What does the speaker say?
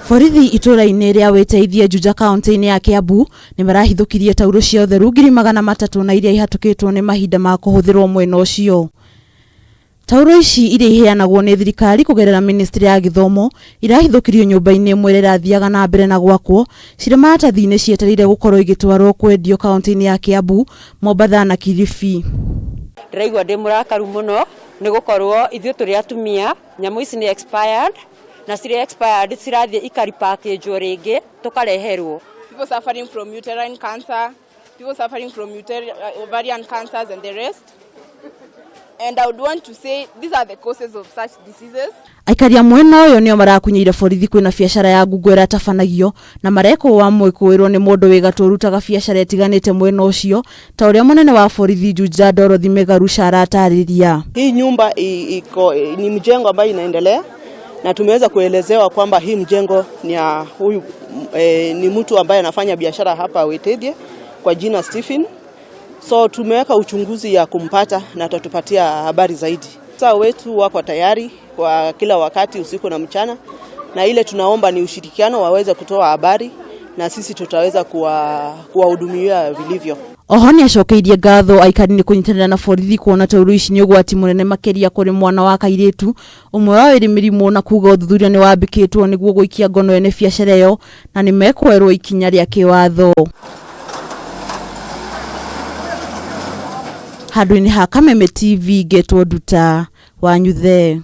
Borithi ituurai-ini ria Witeithie Juja kaunti ya Kiambu ni marahithukithirie tauru cia utheru ngiri magana matatu na iria ihatukitwo ni mahinda ma kuhithukirwo mwena ucio. Tauru ici iria iheanagwo ni thirikari kugerera ministry ya githomo irahithukithirio nyumba-ini imwe iria irathiaga na mbere na gwakwo cirĩ maratathi-ini cietereire gukorwo igitwarwo kwendio kaunti ya Kiambu, Mombasa na Kilifi. Ndiraigua ndi murakaru muno ni gukorwo ithuĩ tũrĩ atumia nyamu ici ni expired na cirĩ expired cirathie ikari package ringi tukareherwo. People suffering from uterine cancer, people suffering from ovarian cancers and the rest. And I would want to say these are the causes of such diseases. Aikaria mwena uyo nio marakunyira borithi kwina biashara ya ngugu iratabanagia na mareko wa mwikuirwo ni mundu wi gaturutaga biashara itiganite mwena ucio ta uria munene wa borithi Juja Megarusha aratariria. Hii nyumba ni mjengo ambayo inaendelea na tumeweza kuelezewa kwamba hii mjengo ni huyu ni mtu ambaye anafanya biashara hapa Witeithie kwa jina Stephen. So tumeweka uchunguzi ya kumpata na tutatupatia habari zaidi. Sasa wetu wako tayari kwa kila wakati usiku na mchana, na ile tunaomba ni ushirikiano waweze kutoa habari na sisi tutaweza kuwahudumia vilivyo. Ohoni acokeirie ngatho aikari ni kunyitanira na borithi kuona tauru ici ni ugwati munene Makiria kuri mwana wa kairitu umwe wa iri mirimu na kuga uthuthuria ni wambikitwo niguo guikia ngono ene biashara iyo na ni mekwerwo ikinya ria kiwatho. Handũ-inĩ ha Kameme TV getwo Nduta wa Nyuthe.